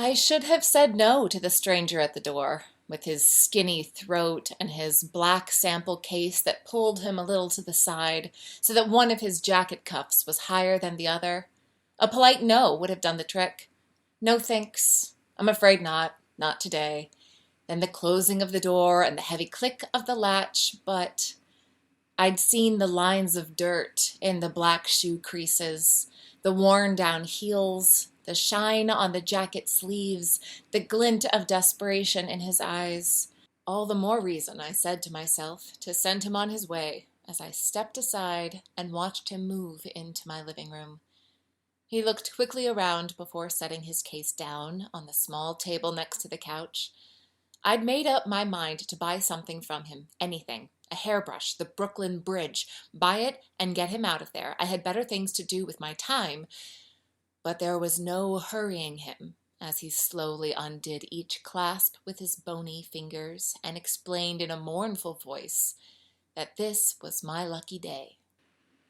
I should have said no to the stranger at the door, with his skinny throat and his black sample case that pulled him a little to the side, so that one of his jacket cuffs was higher than the other. A polite no would have done the trick. No thanks. I'm afraid not. Not today. Then the closing of the door and the heavy click of the latch, but I'd seen the lines of dirt in the black shoe creases, the worn-down heels, the shine on the jacket sleeves, the glint of desperation in his eyes. All the more reason, I said to myself, to send him on his way, as I stepped aside and watched him move into my living room. He looked quickly around before setting his case down on the small table next to the couch. I'd made up my mind to buy something from him, anything. A hairbrush, the Brooklyn Bridge. Buy it and get him out of there. I had better things to do with my time. But there was no hurrying him as he slowly undid each clasp with his bony fingers and explained in a mournful voice that this was my lucky day.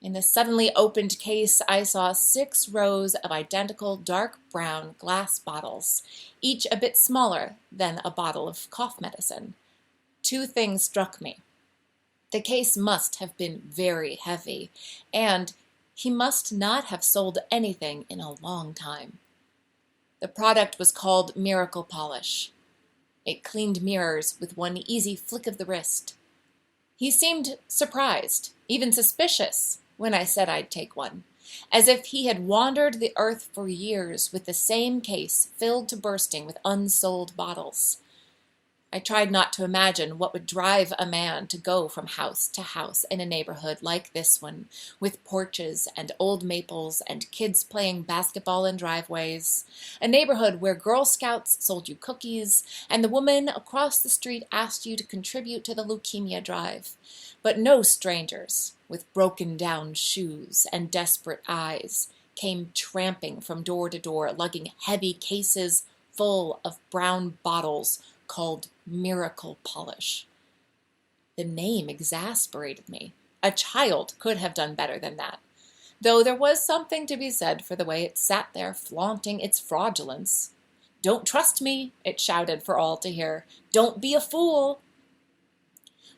In the suddenly opened case, I saw 6 rows of identical dark brown glass bottles, each a bit smaller than a bottle of cough medicine. 2 things struck me. The case must have been very heavy, and he must not have sold anything in a long time. The product was called Miracle Polish. It cleaned mirrors with one easy flick of the wrist. He seemed surprised, even suspicious, when I said I'd take one, as if he had wandered the earth for years with the same case filled to bursting with unsold bottles. I tried not to imagine what would drive a man to go from house to house in a neighborhood like this one, with porches and old maples and kids playing basketball in driveways, a neighborhood where Girl Scouts sold you cookies and the woman across the street asked you to contribute to the leukemia drive, but no strangers with broken-down shoes and desperate eyes came tramping from door to door, lugging heavy cases full of brown bottles called Miracle Polish. The name exasperated me. A child could have done better than that, though there was something to be said for the way it sat there flaunting its fraudulence. "Don't trust me," it shouted for all to hear. "Don't be a fool."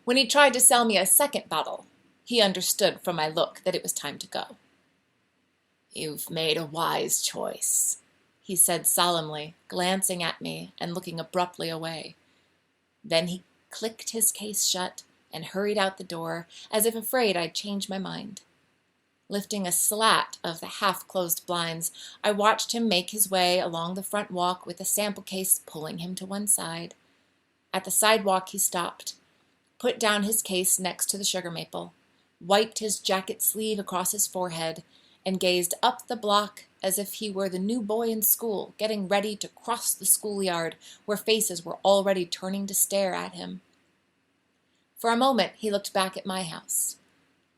When he tried to sell me a second bottle, he understood from my look that it was time to go. "You've made a wise choice," he said solemnly, glancing at me and looking abruptly away. Then he clicked his case shut and hurried out the door, as if afraid I'd change my mind. Lifting a slat of the half-closed blinds, I watched him make his way along the front walk with the sample case pulling him to one side. At the sidewalk he stopped, put down his case next to the sugar maple, wiped his jacket sleeve across his forehead, and gazed up the block as if he were the new boy in school, getting ready to cross the schoolyard where faces were already turning to stare at him. For a moment he looked back at my house.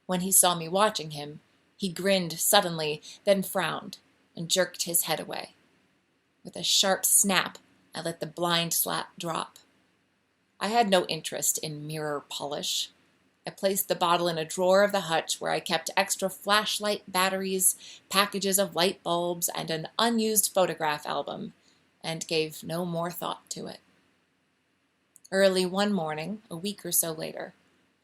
When he saw me watching him, he grinned suddenly, then frowned, and jerked his head away. With a sharp snap, I let the blind slat drop. I had no interest in mirror polish. I placed the bottle in a drawer of the hutch where I kept extra flashlight batteries, packages of light bulbs, and an unused photograph album, and gave no more thought to it. Early one morning, a week or so later,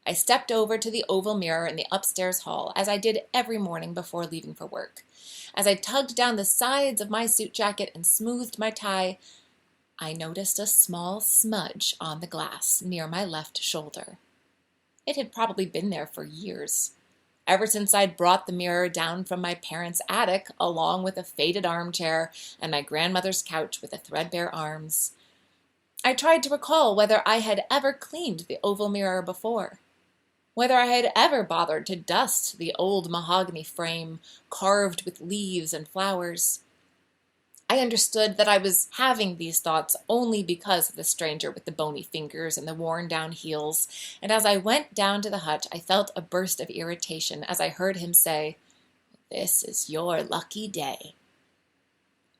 I stepped over to the oval mirror in the upstairs hall, as I did every morning before leaving for work. As I tugged down the sides of my suit jacket and smoothed my tie, I noticed a small smudge on the glass near my left shoulder. It had probably been there for years, ever since I'd brought the mirror down from my parents' attic, along with a faded armchair and my grandmother's couch with the threadbare arms. I tried to recall whether I had ever cleaned the oval mirror before, whether I had ever bothered to dust the old mahogany frame carved with leaves and flowers. I understood that I was having these thoughts only because of the stranger with the bony fingers and the worn-down heels, and as I went down to the hutch, I felt a burst of irritation as I heard him say, "This is your lucky day."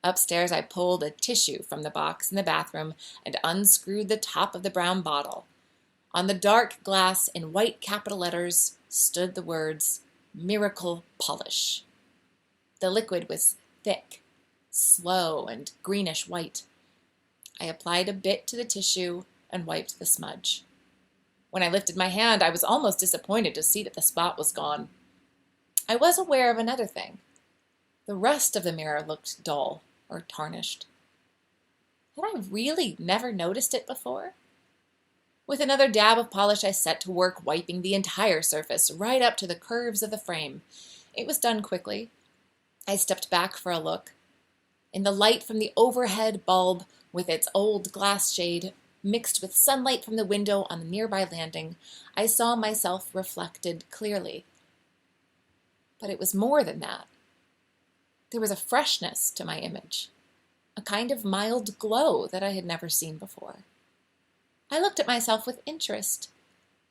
Upstairs, I pulled a tissue from the box in the bathroom and unscrewed the top of the brown bottle. On the dark glass, in white capital letters, stood the words, "Miracle Polish." The liquid was thick, slow, and greenish-white. I applied a bit to the tissue and wiped the smudge. When I lifted my hand, I was almost disappointed to see that the spot was gone. I was aware of another thing. The rest of the mirror looked dull or tarnished. Had I really never noticed it before? With another dab of polish, I set to work wiping the entire surface, right up to the curves of the frame. It was done quickly. I stepped back for a look. In the light from the overhead bulb, with its old glass shade, mixed with sunlight from the window on the nearby landing, I saw myself reflected clearly. But it was more than that. There was a freshness to my image, a kind of mild glow that I had never seen before. I looked at myself with interest.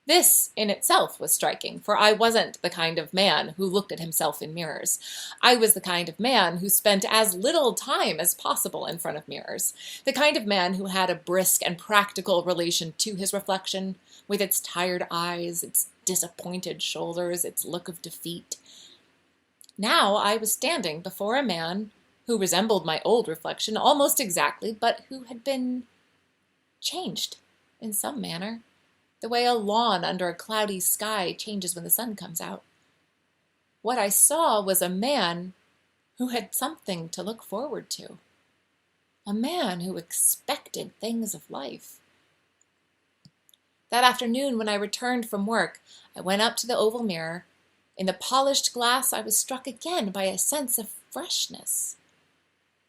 This in itself was striking, for I wasn't the kind of man who looked at himself in mirrors. I was the kind of man who spent as little time as possible in front of mirrors, the kind of man who had a brisk and practical relation to his reflection, with its tired eyes, its disappointed shoulders, its look of defeat. Now I was standing before a man who resembled my old reflection almost exactly, but who had been changed in some manner, the way a lawn under a cloudy sky changes when the sun comes out. What I saw was a man who had something to look forward to, a man who expected things of life. That afternoon, when I returned from work, I went up to the oval mirror. In the polished glass, I was struck again by a sense of freshness.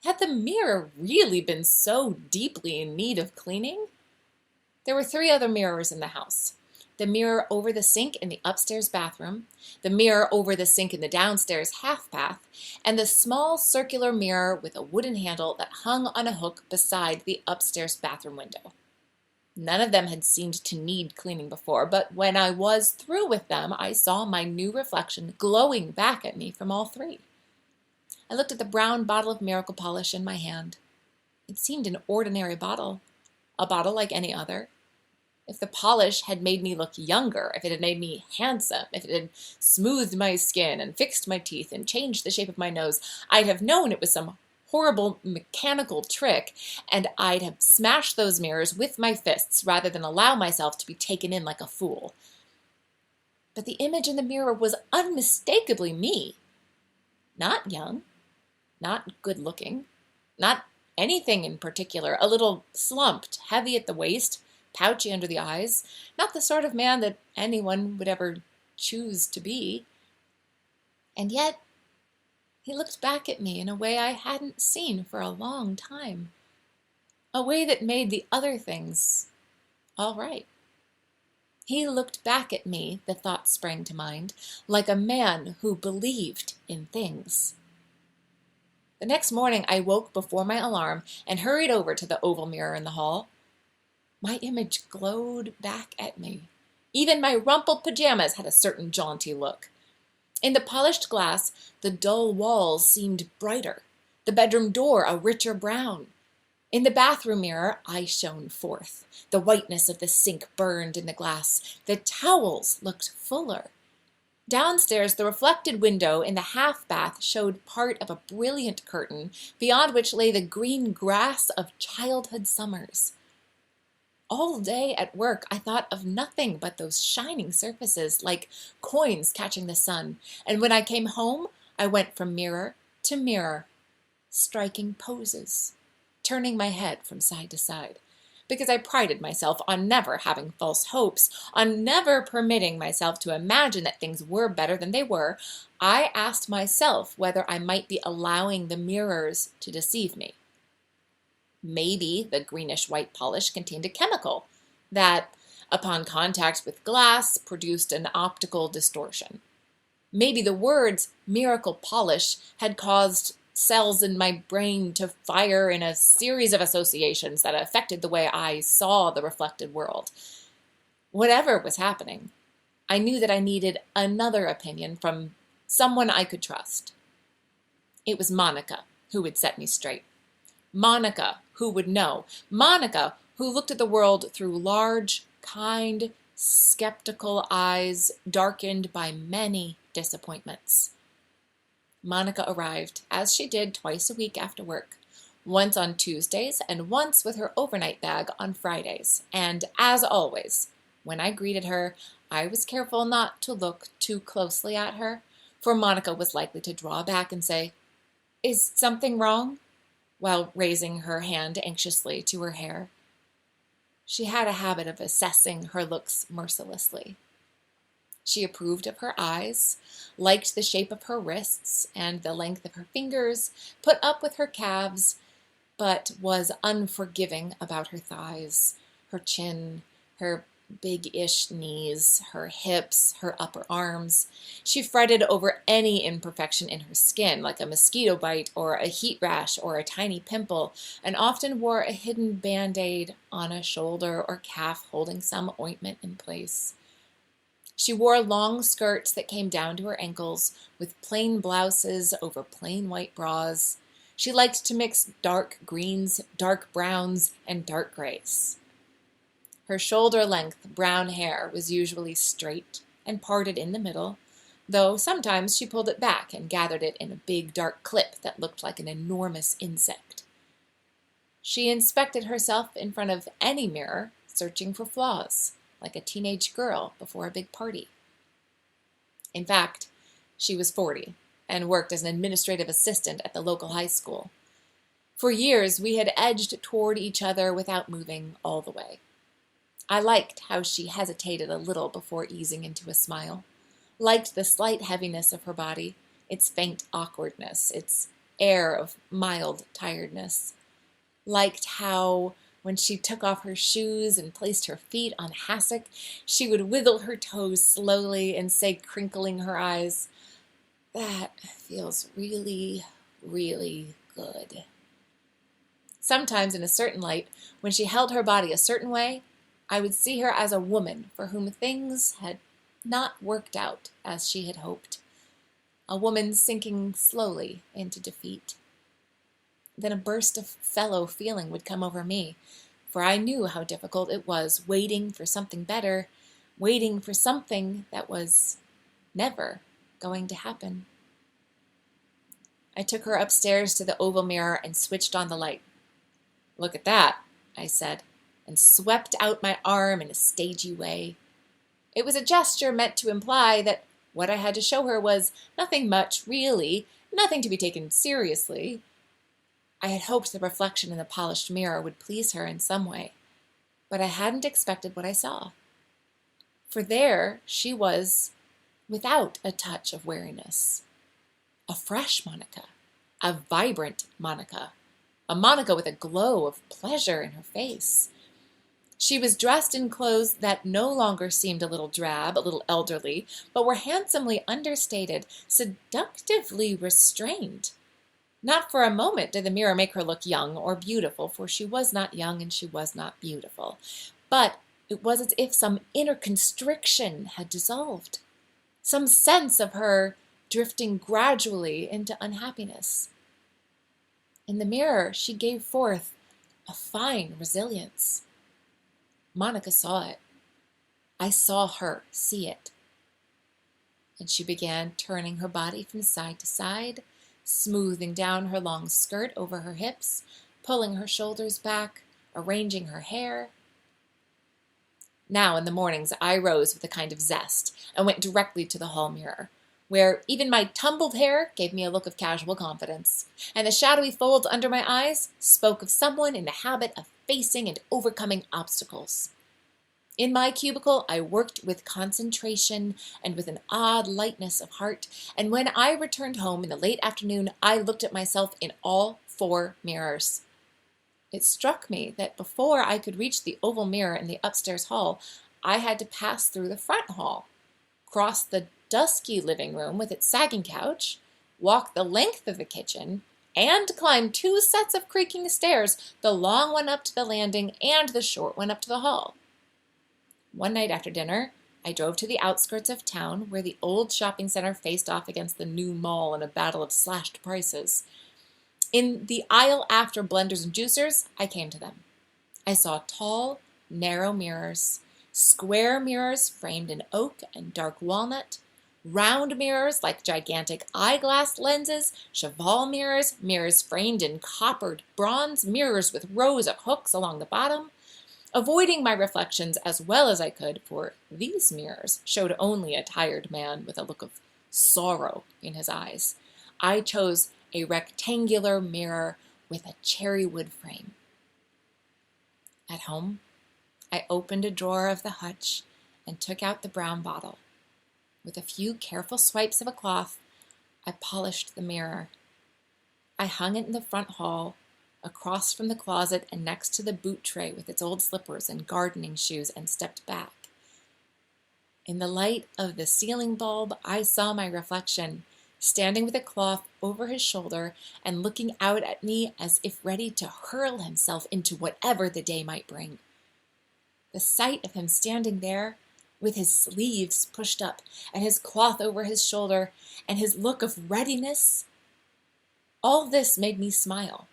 Had the mirror really been so deeply in need of cleaning? There were 3 other mirrors in the house. The mirror over the sink in the upstairs bathroom, the mirror over the sink in the downstairs half bath, and the small circular mirror with a wooden handle that hung on a hook beside the upstairs bathroom window. None of them had seemed to need cleaning before, but when I was through with them, I saw my new reflection glowing back at me from all 3. I looked at the brown bottle of miracle polish in my hand. It seemed an ordinary bottle, a bottle like any other. If the polish had made me look younger, if it had made me handsome, if it had smoothed my skin and fixed my teeth and changed the shape of my nose, I'd have known it was some horrible mechanical trick, and I'd have smashed those mirrors with my fists rather than allow myself to be taken in like a fool. But the image in the mirror was unmistakably me. Not young, not good-looking, not anything in particular, a little slumped, heavy at the waist, pouchy under the eyes, not the sort of man that anyone would ever choose to be. And yet, he looked back at me in a way I hadn't seen for a long time, a way that made the other things all right. He looked back at me, the thought sprang to mind, like a man who believed in things. The next morning I woke before my alarm and hurried over to the oval mirror in the hall. My image glowed back at me. Even my rumpled pajamas had a certain jaunty look. In the polished glass, the dull walls seemed brighter, the bedroom door a richer brown. In the bathroom mirror, I shone forth. The whiteness of the sink burned in the glass. The towels looked fuller. Downstairs, the reflected window in the half bath showed part of a brilliant curtain, beyond which lay the green grass of childhood summers. All day at work, I thought of nothing but those shining surfaces, like coins catching the sun. And when I came home, I went from mirror to mirror, striking poses, turning my head from side to side, because I prided myself on never having false hopes, on never permitting myself to imagine that things were better than they were. I asked myself whether I might be allowing the mirrors to deceive me. Maybe the greenish-white polish contained a chemical that, upon contact with glass, produced an optical distortion. Maybe the words miracle polish had caused cells in my brain to fire in a series of associations that affected the way I saw the reflected world. Whatever was happening, I knew that I needed another opinion from someone I could trust. It was Monica who would set me straight. Monica, who would know. Monica, who looked at the world through large, kind, skeptical eyes darkened by many disappointments. Monica arrived, as she did twice a week after work, once on Tuesdays and once with her overnight bag on Fridays. And as always, when I greeted her, I was careful not to look too closely at her, for Monica was likely to draw back and say, "Is something wrong?" while raising her hand anxiously to her hair. She had a habit of assessing her looks mercilessly. She approved of her eyes, liked the shape of her wrists and the length of her fingers, put up with her calves, but was unforgiving about her thighs, her chin, her big-ish knees, her hips, her upper arms. She fretted over any imperfection in her skin, like a mosquito bite or a heat rash or a tiny pimple, and often wore a hidden band-aid on a shoulder or calf holding some ointment in place. She wore long skirts that came down to her ankles, with plain blouses over plain white bras. She liked to mix dark greens, dark browns, and dark grays. Her shoulder-length brown hair was usually straight and parted in the middle, though sometimes she pulled it back and gathered it in a big dark clip that looked like an enormous insect. She inspected herself in front of any mirror, searching for flaws, like a teenage girl before a big party. In fact, she was 40 and worked as an administrative assistant at the local high school. For years, we had edged toward each other without moving all the way. I liked how she hesitated a little before easing into a smile, liked the slight heaviness of her body, its faint awkwardness, its air of mild tiredness, liked how, when she took off her shoes and placed her feet on a hassock, she would wiggle her toes slowly and say, crinkling her eyes, "That feels really, really good." Sometimes, in a certain light, when she held her body a certain way, I would see her as a woman for whom things had not worked out as she had hoped, a woman sinking slowly into defeat. Then a burst of fellow feeling would come over me, for I knew how difficult it was waiting for something better, waiting for something that was never going to happen. I took her upstairs to the oval mirror and switched on the light. "Look at that," I said, and swept out my arm in a stagey way. It was a gesture meant to imply that what I had to show her was nothing much, really, nothing to be taken seriously. I had hoped the reflection in the polished mirror would please her in some way, but I hadn't expected what I saw. For there she was, without a touch of weariness. A fresh Monica, a vibrant Monica, a Monica with a glow of pleasure in her face. She was dressed in clothes that no longer seemed a little drab, a little elderly, but were handsomely understated, seductively restrained. Not for a moment did the mirror make her look young or beautiful, for she was not young and she was not beautiful. But it was as if some inner constriction had dissolved, some sense of her drifting gradually into unhappiness. In the mirror, she gave forth a fine resilience. Monica saw it. I saw her see it. And she began turning her body from side to side, smoothing down her long skirt over her hips, pulling her shoulders back, arranging her hair. Now in the mornings I rose with a kind of zest and went directly to the hall mirror, where even my tumbled hair gave me a look of casual confidence, and the shadowy folds under my eyes spoke of someone in the habit of facing and overcoming obstacles. In my cubicle, I worked with concentration and with an odd lightness of heart, and when I returned home in the late afternoon, I looked at myself in all 4 mirrors. It struck me that before I could reach the oval mirror in the upstairs hall, I had to pass through the front hall, cross the dusky living room with its sagging couch, walk the length of the kitchen, and climb 2 sets of creaking stairs, the long one up to the landing and the short one up to the hall. One night after dinner, I drove to the outskirts of town where the old shopping center faced off against the new mall in a battle of slashed prices. In the aisle after blenders and juicers, I came to them. I saw tall, narrow mirrors, square mirrors framed in oak and dark walnut, Round mirrors like gigantic eyeglass lenses, cheval mirrors, mirrors framed in coppered bronze, mirrors with rows of hooks along the bottom. Avoiding my reflections as well as I could, for these mirrors showed only a tired man with a look of sorrow in his eyes, I chose a rectangular mirror with a cherry wood frame. At home, I opened a drawer of the hutch and took out the brown bottle. With a few careful swipes of a cloth, I polished the mirror. I hung it in the front hall, across from the closet and next to the boot tray with its old slippers and gardening shoes, and stepped back. In the light of the ceiling bulb, I saw my reflection, standing with a cloth over his shoulder and looking out at me as if ready to hurl himself into whatever the day might bring. The sight of him standing there, with his sleeves pushed up and his cloth over his shoulder and his look of readiness, all this made me smile.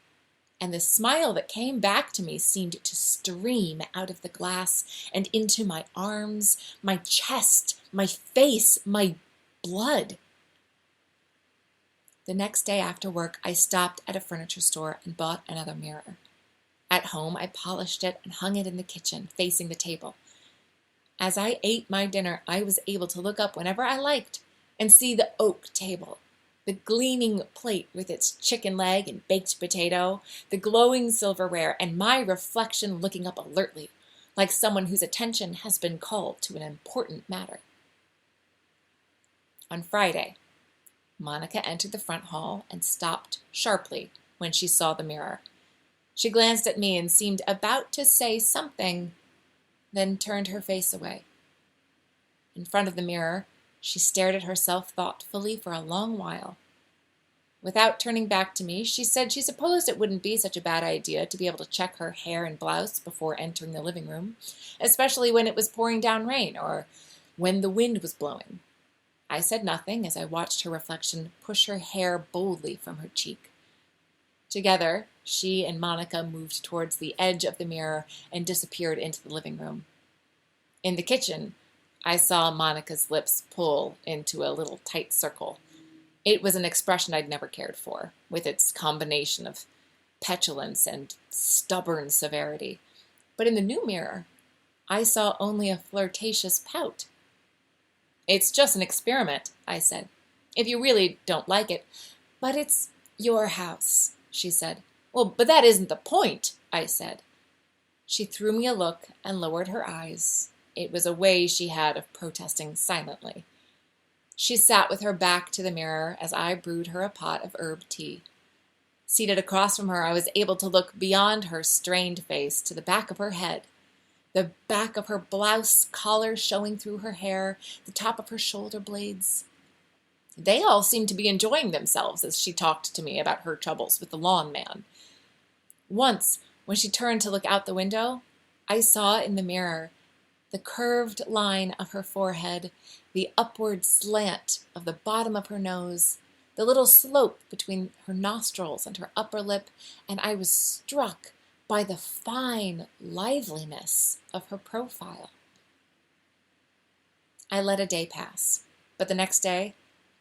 And the smile that came back to me seemed to stream out of the glass and into my arms, my chest, my face, my blood. The next day after work, I stopped at a furniture store and bought another mirror. At home, I polished it and hung it in the kitchen, facing the table. As I ate my dinner, I was able to look up whenever I liked and see the oak table, the gleaming plate with its chicken leg and baked potato, the glowing silverware, and my reflection looking up alertly, like someone whose attention has been called to an important matter. On Friday, Monica entered the front hall and stopped sharply when she saw the mirror. She glanced at me and seemed about to say something, then turned her face away. In front of the mirror, she stared at herself thoughtfully for a long while. Without turning back to me, she said she supposed it wouldn't be such a bad idea to be able to check her hair and blouse before entering the living room, especially when it was pouring down rain or when the wind was blowing. I said nothing as I watched her reflection push her hair boldly from her cheek. Together, she and Monica moved towards the edge of the mirror and disappeared into the living room. In the kitchen, I saw Monica's lips pull into a little tight circle. It was an expression I'd never cared for, with its combination of petulance and stubborn severity. But in the new mirror, I saw only a flirtatious pout. "It's just an experiment," I said, "if you really don't like it." "But it's your house," she said. "Well, but that isn't the point," I said. She threw me a look and lowered her eyes. It was a way she had of protesting silently. She sat with her back to the mirror as I brewed her a pot of herb tea. Seated across from her, I was able to look beyond her strained face to the back of her head, the back of her blouse collar showing through her hair, the top of her shoulder blades. They all seemed to be enjoying themselves as she talked to me about her troubles with the lawn man. Once, when she turned to look out the window, I saw in the mirror the curved line of her forehead, the upward slant of the bottom of her nose, the little slope between her nostrils and her upper lip, and I was struck by the fine liveliness of her profile. I let a day pass, but the next day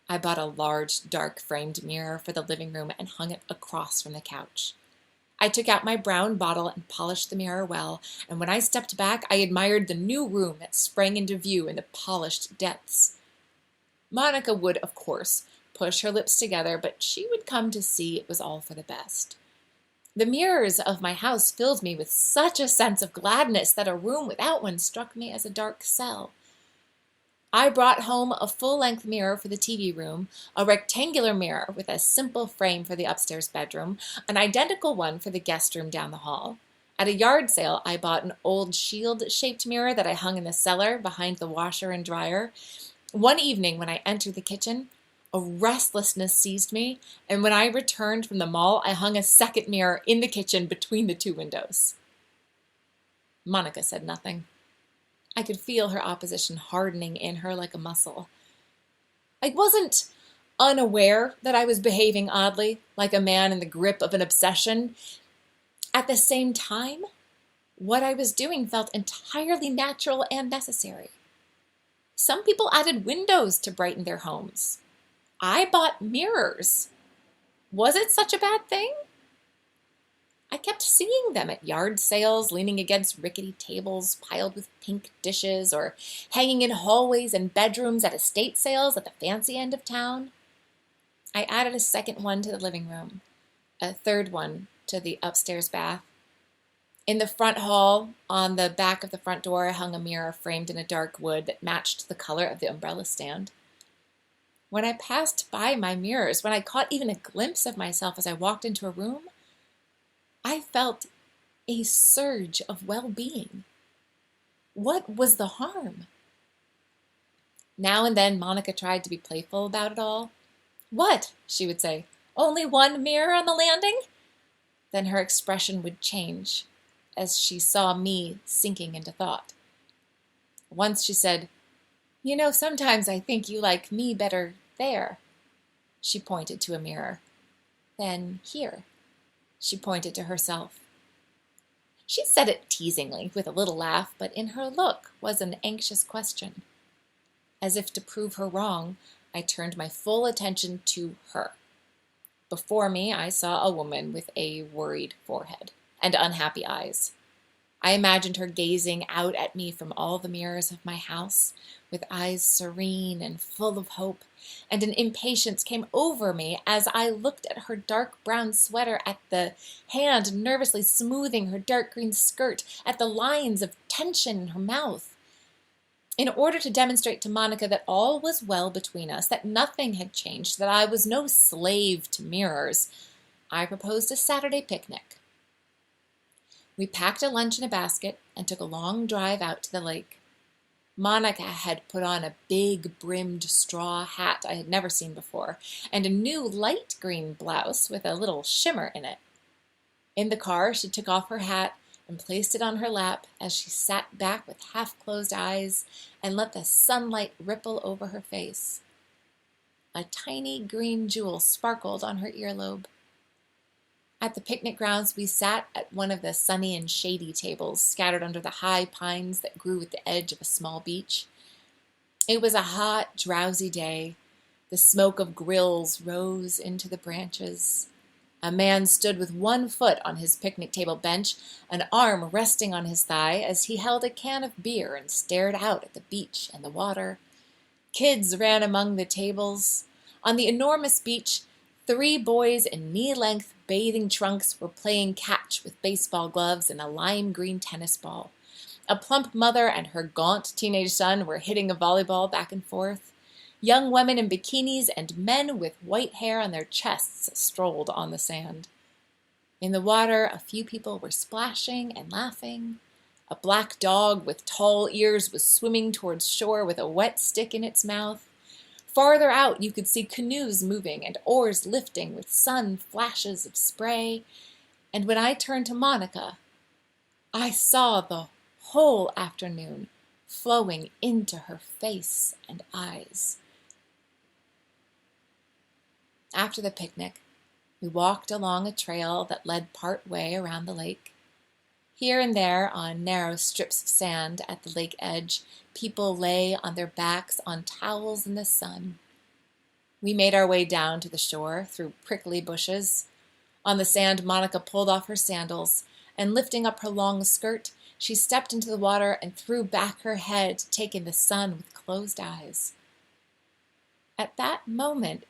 I bought a large, dark-framed mirror for the living room and hung it across from the couch. I took out my brown bottle and polished the mirror well, and when I stepped back, I admired the new room that sprang into view in the polished depths. Monica would, of course, push her lips together, but she would come to see it was all for the best. The mirrors of my house filled me with such a sense of gladness that a room without one struck me as a dark cell. I brought home a full-length mirror for the TV room, a rectangular mirror with a simple frame for the upstairs bedroom, an identical one for the guest room down the hall. At a yard sale, I bought an old shield-shaped mirror that I hung in the cellar behind the washer and dryer. One evening when I entered the kitchen, a restlessness seized me, and when I returned from the mall, I hung a second mirror in the kitchen between the two windows. Monica said nothing. I could feel her opposition hardening in her like a muscle. I wasn't unaware that I was behaving oddly, like a man in the grip of an obsession. At the same time, what I was doing felt entirely natural and necessary. Some people added windows to brighten their homes. I bought mirrors. Was it such a bad thing? I kept seeing them at yard sales, leaning against rickety tables piled with pink dishes, or hanging in hallways and bedrooms at estate sales at the fancy end of town. I added a second one to the living room, a third one to the upstairs bath. In the front hall, on the back of the front door, hung a mirror framed in a dark wood that matched the color of the umbrella stand. When I passed by my mirrors, when I caught even a glimpse of myself as I walked into a room, I felt a surge of well-being. What was the harm? Now and then, Monica tried to be playful about it all. "What?" she would say. "Only one mirror on the landing?" Then her expression would change as she saw me sinking into thought. Once she said, "You know, sometimes I think you like me better there." She pointed to a mirror. "Then here." She pointed to herself. She said it teasingly, with a little laugh, but in her look was an anxious question. As if to prove her wrong, I turned my full attention to her. Before me, I saw a woman with a worried forehead and unhappy eyes. I imagined her gazing out at me from all the mirrors of my house, with eyes serene and full of hope, and an impatience came over me as I looked at her dark brown sweater, at the hand nervously smoothing her dark green skirt, at the lines of tension in her mouth. In order to demonstrate to Monica that all was well between us, that nothing had changed, that I was no slave to mirrors, I proposed a Saturday picnic. We packed a lunch in a basket and took a long drive out to the lake. Monica had put on a big brimmed straw hat I had never seen before, and a new light green blouse with a little shimmer in it. In the car, she took off her hat and placed it on her lap as she sat back with half-closed eyes and let the sunlight ripple over her face. A tiny green jewel sparkled on her earlobe. At the picnic grounds, we sat at one of the sunny and shady tables scattered under the high pines that grew at the edge of a small beach. It was a hot, drowsy day. The smoke of grills rose into the branches. A man stood with one foot on his picnic table bench, an arm resting on his thigh as he held a can of beer and stared out at the beach and the water. Kids ran among the tables. On the enormous beach, 3 boys in knee-length bathing trunks were playing catch with baseball gloves and a lime green tennis ball. A plump mother and her gaunt teenage son were hitting a volleyball back and forth. Young women in bikinis and men with white hair on their chests strolled on the sand. In the water, a few people were splashing and laughing. A black dog with tall ears was swimming towards shore with a wet stick in its mouth. Farther out, you could see canoes moving and oars lifting with sun flashes of spray. And when I turned to Monica, I saw the whole afternoon flowing into her face and eyes. After the picnic, we walked along a trail that led part way around the lake. Here and there, on narrow strips of sand at the lake edge, people lay on their backs on towels in the sun. We made our way down to the shore through prickly bushes. On the sand, Monica pulled off her sandals, and lifting up her long skirt, she stepped into the water and threw back her head to take in the sun with closed eyes. At that moment,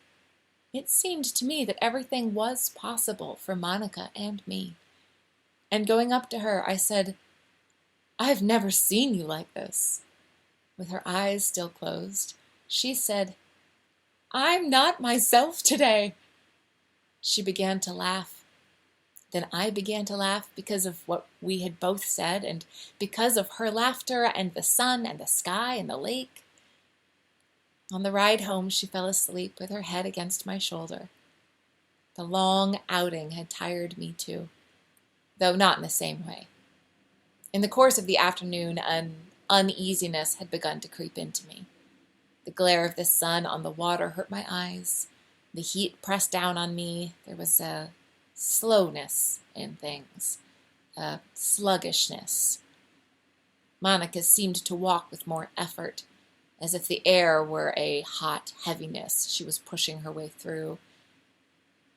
it seemed to me that everything was possible for Monica and me. And going up to her, I said, "I've never seen you like this." With her eyes still closed, she said, "I'm not myself today." She began to laugh. Then I began to laugh because of what we had both said, and because of her laughter and the sun and the sky and the lake. On the ride home, she fell asleep with her head against my shoulder. The long outing had tired me too, though not in the same way. In the course of the afternoon, an uneasiness had begun to creep into me. The glare of the sun on the water hurt my eyes. The heat pressed down on me. There was a slowness in things, a sluggishness. Monica seemed to walk with more effort. as if the air were a hot heaviness she was pushing her way through.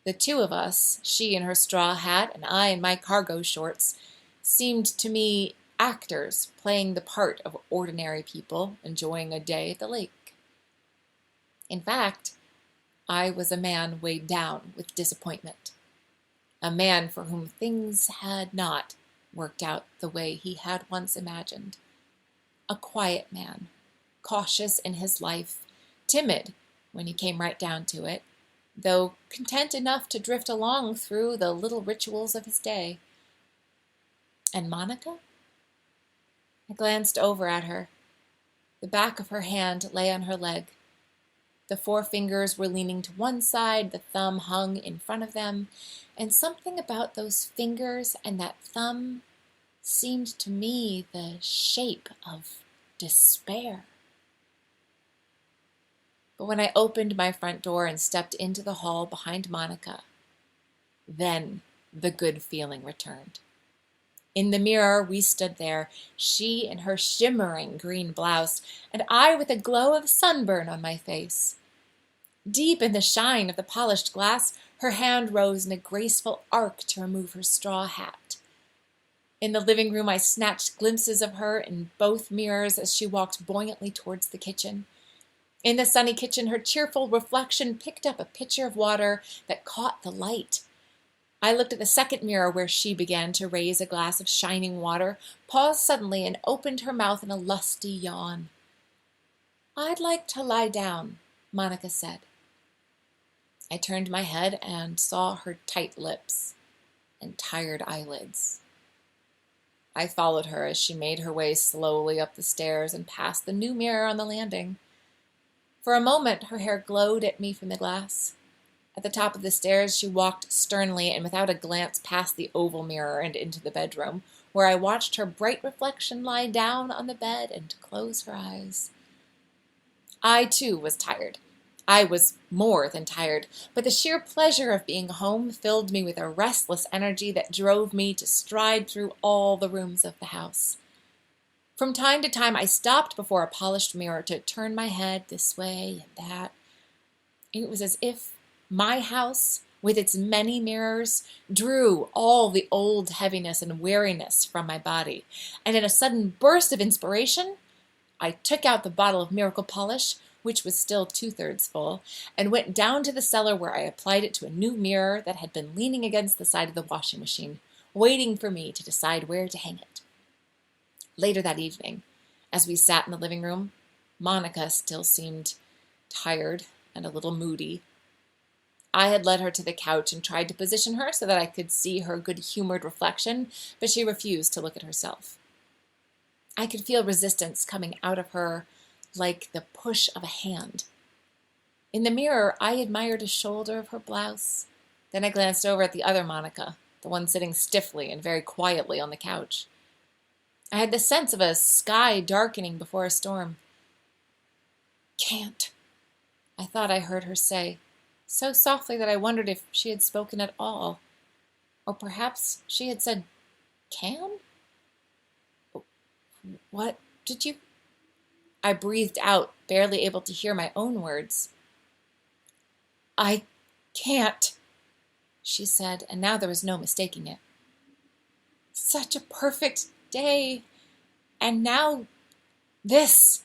The two of us, she in her straw hat and I in my cargo shorts, seemed to me actors playing the part of ordinary people enjoying a day at the lake. In fact, I was a man weighed down with disappointment, a man for whom things had not worked out the way he had once imagined, a quiet man, cautious in his life, timid when he came right down to it, though content enough to drift along through the little rituals of his day. And Monica? I glanced over at her. The back of her hand lay on her leg. The four fingers were leaning to one side, the thumb hung in front of them, and something about those fingers and that thumb seemed to me the shape of despair. But when I opened my front door and stepped into the hall behind Monica, then the good feeling returned. In the mirror, we stood there, she in her shimmering green blouse, and I with a glow of sunburn on my face. Deep in the shine of the polished glass, her hand rose in a graceful arc to remove her straw hat. In the living room, I snatched glimpses of her in both mirrors as she walked buoyantly towards the kitchen. In the sunny kitchen, her cheerful reflection picked up a pitcher of water that caught the light. I looked at the second mirror where she began to raise a glass of shining water, paused suddenly, and opened her mouth in a lusty yawn. "I'd like to lie down," Monica said. I turned my head and saw her tight lips and tired eyelids. I followed her as she made her way slowly up the stairs and past the new mirror on the landing. For a moment, her hair glowed at me from the glass. At the top of the stairs, she walked sternly and without a glance past the oval mirror and into the bedroom, where I watched her bright reflection lie down on the bed and close her eyes. I, too, was tired. I was more than tired, but the sheer pleasure of being home filled me with a restless energy that drove me to stride through all the rooms of the house. From time to time, I stopped before a polished mirror to turn my head this way and that. It was as if my house, with its many mirrors, drew all the old heaviness and weariness from my body, and in a sudden burst of inspiration, I took out the bottle of miracle polish, which was still 2/3 full, and went down to the cellar where I applied it to a new mirror that had been leaning against the side of the washing machine, waiting for me to decide where to hang it. Later that evening, as we sat in the living room, Monica still seemed tired and a little moody. I had led her to the couch and tried to position her so that I could see her good-humored reflection, but she refused to look at herself. I could feel resistance coming out of her like the push of a hand. In the mirror, I admired a shoulder of her blouse. Then I glanced over at the other Monica, the one sitting stiffly and very quietly on the couch. I had the sense of a sky darkening before a storm. "Can't," I thought I heard her say, so softly that I wondered if she had spoken at all. Or perhaps she had said, "Can?" "What did you—" I breathed out, barely able to hear my own words. "I can't," she said, and now there was no mistaking it. "Such a perfect day, and now this."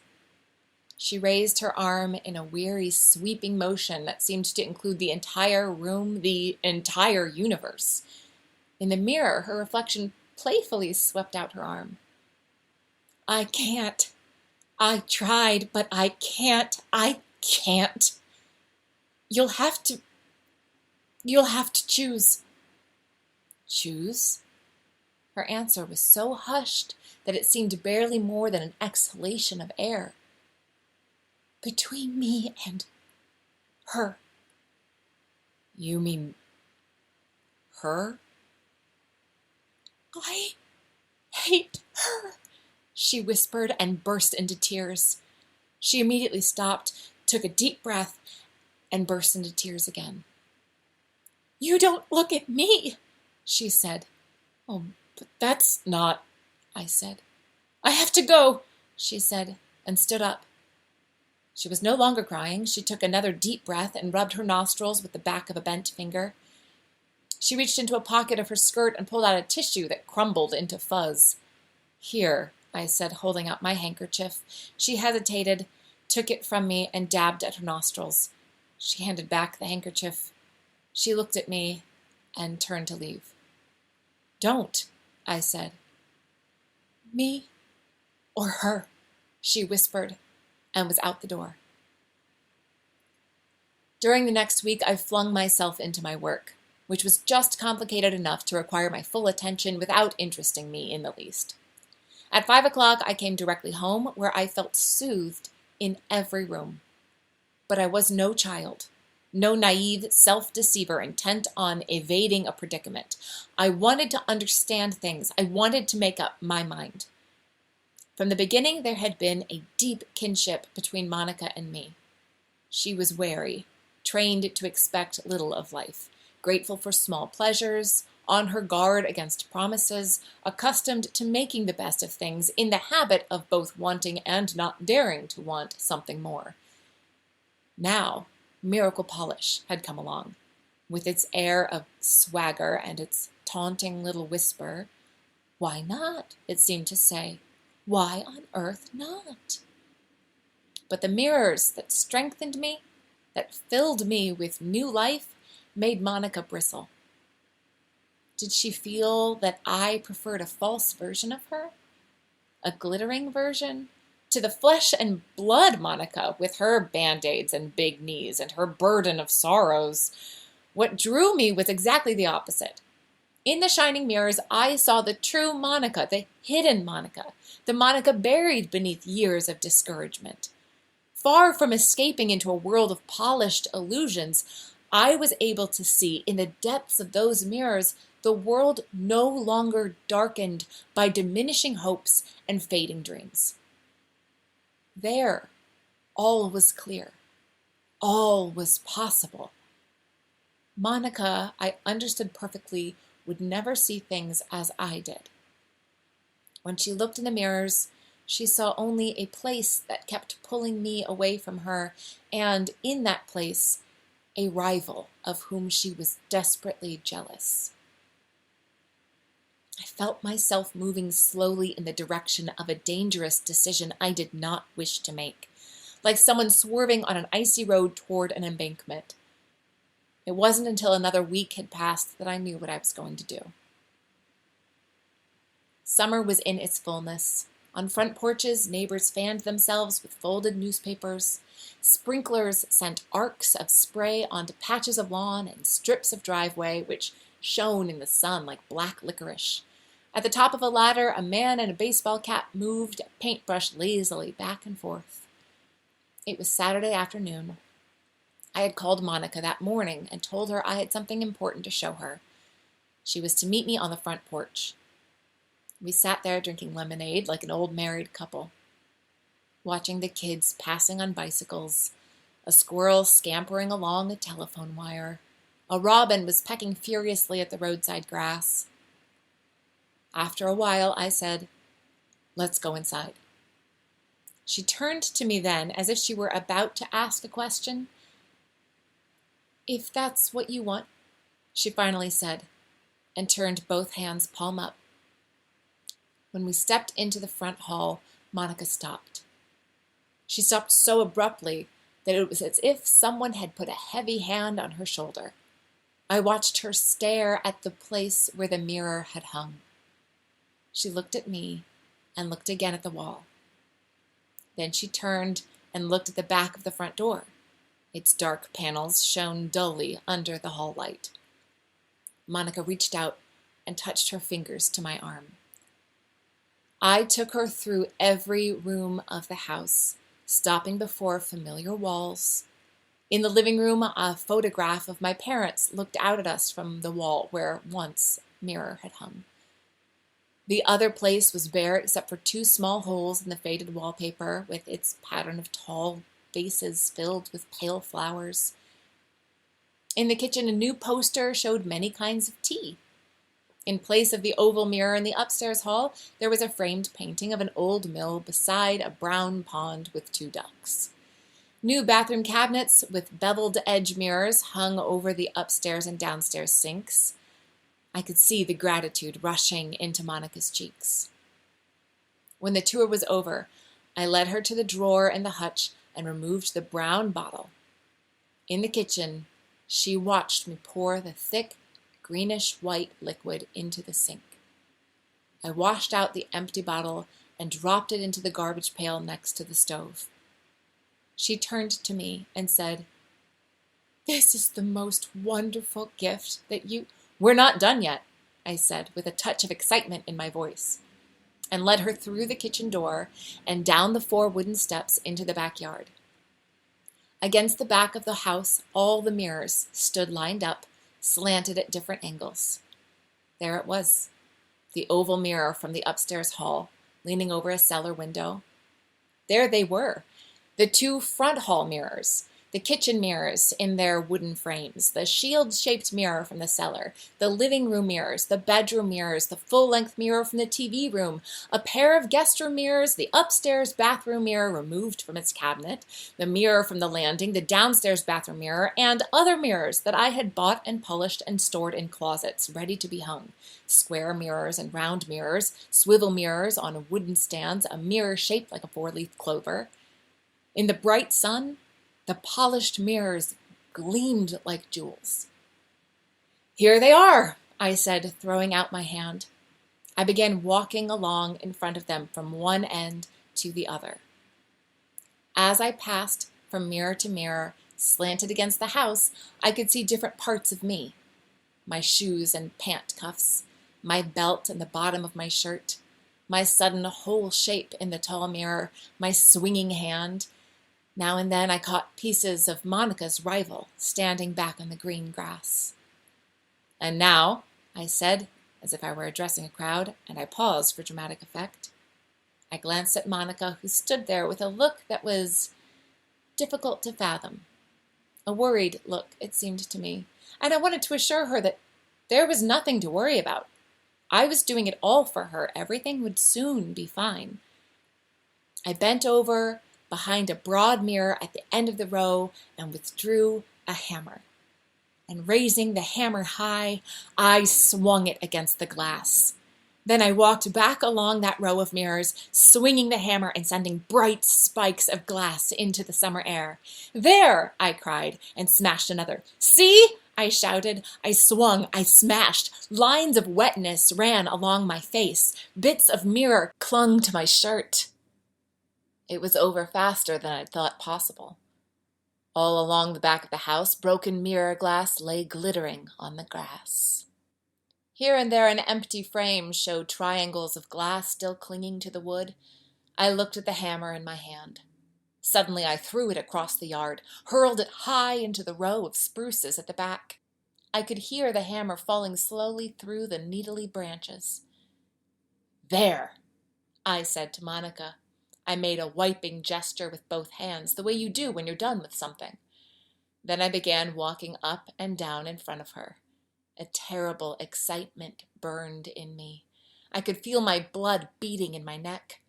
She raised her arm in a weary, sweeping motion that seemed to include the entire room, the entire universe. In the mirror, her reflection playfully swept out her arm. "I can't. I tried, but I can't. I can't. You'll have to choose." "Choose?" Her answer was so hushed that it seemed barely more than an exhalation of air. "Between me and her." "You mean her?" "I hate her," she whispered and burst into tears. She immediately stopped, took a deep breath, and burst into tears again. "You don't look at me," she said. "Oh, but that's not," I said. "I have to go," she said, and stood up. She was no longer crying. She took another deep breath and rubbed her nostrils with the back of a bent finger. She reached into a pocket of her skirt and pulled out a tissue that crumbled into fuzz. "Here," I said, holding out my handkerchief. She hesitated, took it from me, and dabbed at her nostrils. She handed back the handkerchief. She looked at me and turned to leave. "Don't," I said. "Me or her," she whispered, and was out the door. During the next week, I flung myself into my work, which was just complicated enough to require my full attention without interesting me in the least. At 5 o'clock, I came directly home, where I felt soothed in every room. But I was no child, no naive self-deceiver intent on evading a predicament. I wanted to understand things. I wanted to make up my mind. From the beginning, there had been a deep kinship between Monica and me. She was wary, trained to expect little of life, grateful for small pleasures, on her guard against promises, accustomed to making the best of things, in the habit of both wanting and not daring to want something more. Now, Miracle Polish had come along, with its air of swagger and its taunting little whisper. Why not? It seemed to say. Why on earth not? But the mirrors that strengthened me, that filled me with new life, made Monica bristle. Did she feel that I preferred a false version of her? A glittering version? To the flesh and blood Monica, with her band-aids and big knees and her burden of sorrows. What drew me was exactly the opposite. In the shining mirrors, I saw the true Monica, the hidden Monica, the Monica buried beneath years of discouragement. Far from escaping into a world of polished illusions, I was able to see in the depths of those mirrors the world no longer darkened by diminishing hopes and fading dreams. There, all was clear. All was possible. Monica, I understood perfectly, would never see things as I did. When she looked in the mirrors, she saw only a place that kept pulling me away from her, and in that place, a rival of whom she was desperately jealous. I felt myself moving slowly in the direction of a dangerous decision I did not wish to make, like someone swerving on an icy road toward an embankment. It wasn't until another week had passed that I knew what I was going to do. Summer was in its fullness. On front porches, neighbors fanned themselves with folded newspapers. Sprinklers sent arcs of spray onto patches of lawn and strips of driveway, which shone in the sun like black licorice. At the top of a ladder, a man in a baseball cap moved a paintbrush lazily back and forth. It was Saturday afternoon. I had called Monica that morning and told her I had something important to show her. She was to meet me on the front porch. We sat there drinking lemonade like an old married couple, watching the kids passing on bicycles, a squirrel scampering along a telephone wire. A robin was pecking furiously at the roadside grass. After a while, I said, "Let's go inside." She turned to me then, as if she were about to ask a question. "If that's what you want," she finally said, and turned both hands palm up. When we stepped into the front hall, Monica stopped. She stopped so abruptly that it was as if someone had put a heavy hand on her shoulder. I watched her stare at the place where the mirror had hung. She looked at me and looked again at the wall. Then she turned and looked at the back of the front door. Its dark panels shone dully under the hall light. Monica reached out and touched her fingers to my arm. I took her through every room of the house, stopping before familiar walls. In the living room, a photograph of my parents looked out at us from the wall where once a mirror had hung. The other place was bare except for 2 small holes in the faded wallpaper with its pattern of tall vases filled with pale flowers. In the kitchen, a new poster showed many kinds of tea. In place of the oval mirror in the upstairs hall, there was a framed painting of an old mill beside a brown pond with 2 ducks. New bathroom cabinets with beveled edge mirrors hung over the upstairs and downstairs sinks. I could see the gratitude rushing into Monica's cheeks. When the tour was over, I led her to the drawer in the hutch and removed the brown bottle. In the kitchen, she watched me pour the thick, greenish-white liquid into the sink. I washed out the empty bottle and dropped it into the garbage pail next to the stove. She turned to me and said, "This is the most wonderful gift that you—" "We're not done yet," I said with a touch of excitement in my voice, and led her through the kitchen door and down the 4 wooden steps into the backyard. Against the back of the house, all the mirrors stood lined up, slanted at different angles. There it was, the oval mirror from the upstairs hall, leaning over a cellar window. There they were, the 2 front hall mirrors, the kitchen mirrors in their wooden frames, the shield-shaped mirror from the cellar, the living room mirrors, the bedroom mirrors, the full-length mirror from the TV room, a pair of guest room mirrors, the upstairs bathroom mirror removed from its cabinet, the mirror from the landing, the downstairs bathroom mirror, and other mirrors that I had bought and polished and stored in closets, ready to be hung. Square mirrors and round mirrors, swivel mirrors on wooden stands, a mirror shaped like a 4-leaf clover. In the bright sun, the polished mirrors gleamed like jewels. "Here they are," I said, throwing out my hand. I began walking along in front of them from one end to the other. As I passed from mirror to mirror, slanted against the house, I could see different parts of me. My shoes and pant cuffs, my belt and the bottom of my shirt, my sudden whole shape in the tall mirror, my swinging hand. Now and then I caught pieces of Monica's rival standing back on the green grass. "And now," I said, as if I were addressing a crowd, and I paused for dramatic effect. I glanced at Monica, who stood there with a look that was difficult to fathom. A worried look, it seemed to me, and I wanted to assure her that there was nothing to worry about. I was doing it all for her. Everything would soon be fine. I bent over behind a broad mirror at the end of the row and withdrew a hammer. And raising the hammer high, I swung it against the glass. Then I walked back along that row of mirrors, swinging the hammer and sending bright spikes of glass into the summer air. "There!" I cried, and smashed another. "See!" I shouted. I swung, I smashed. Lines of wetness ran along my face. Bits of mirror clung to my shirt. It was over faster than I'd thought possible. All along the back of the house, broken mirror glass lay glittering on the grass. Here and there an empty frame showed triangles of glass still clinging to the wood. I looked at the hammer in my hand. Suddenly I threw it across the yard, hurled it high into the row of spruces at the back. I could hear the hammer falling slowly through the needly branches. "There," I said to Monica. I made a wiping gesture with both hands, the way you do when you're done with something. Then I began walking up and down in front of her. A terrible excitement burned in me. I could feel my blood beating in my neck.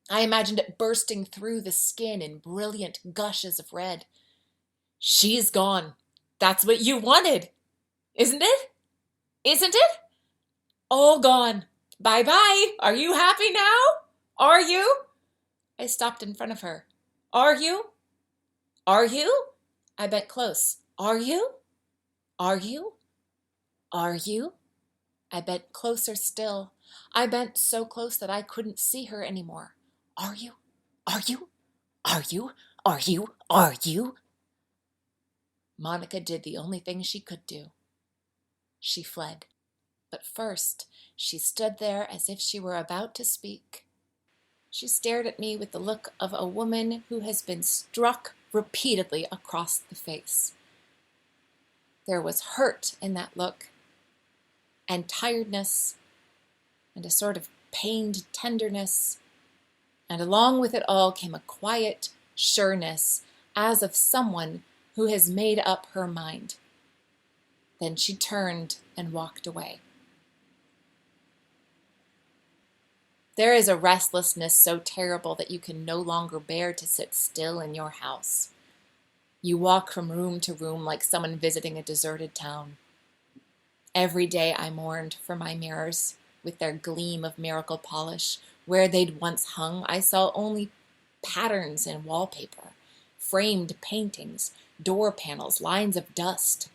I imagined it bursting through the skin in brilliant gushes of red. "She's gone. That's what you wanted. Isn't it? Isn't it? All gone. Bye-bye. Are you happy now? Are you?" I stopped in front of her. "Are you? Are you?" I bent close. "Are you? Are you? Are you?" I bent closer still. I bent so close that I couldn't see her anymore. "Are you? Are you? Are you? Are you? Are you?" Monica did the only thing she could do. She fled. But first, she stood there as if she were about to speak. She stared at me with the look of a woman who has been struck repeatedly across the face. There was hurt in that look, and tiredness, and a sort of pained tenderness, and along with it all came a quiet sureness, as of someone who has made up her mind. Then she turned and walked away. There is a restlessness so terrible that you can no longer bear to sit still in your house. You walk from room to room like someone visiting a deserted town. Every day I mourned for my mirrors, with their gleam of miracle polish. Where they'd once hung, I saw only patterns in wallpaper, framed paintings, door panels, lines of dust.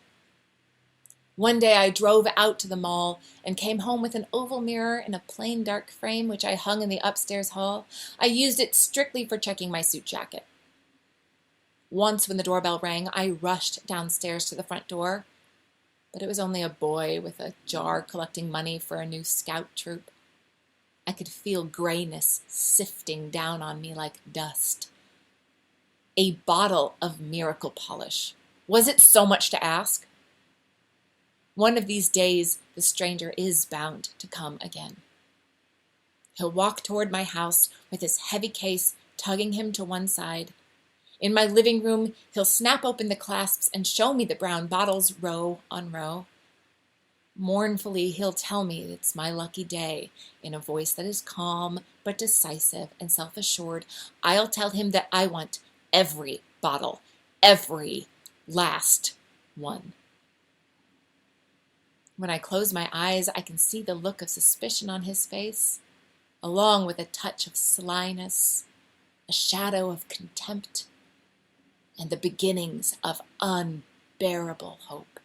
One day I drove out to the mall and came home with an oval mirror in a plain dark frame which I hung in the upstairs hall. I used it strictly for checking my suit jacket. Once when the doorbell rang, I rushed downstairs to the front door, but it was only a boy with a jar collecting money for a new scout troop. I could feel grayness sifting down on me like dust. A bottle of miracle polish. Was it so much to ask? One of these days, the stranger is bound to come again. He'll walk toward my house with his heavy case tugging him to one side. In my living room, he'll snap open the clasps and show me the brown bottles row on row. Mournfully, he'll tell me it's my lucky day. In a voice that is calm but decisive and self-assured, I'll tell him that I want every bottle, every last one. When I close my eyes, I can see the look of suspicion on his face, along with a touch of slyness, a shadow of contempt, and the beginnings of unbearable hope.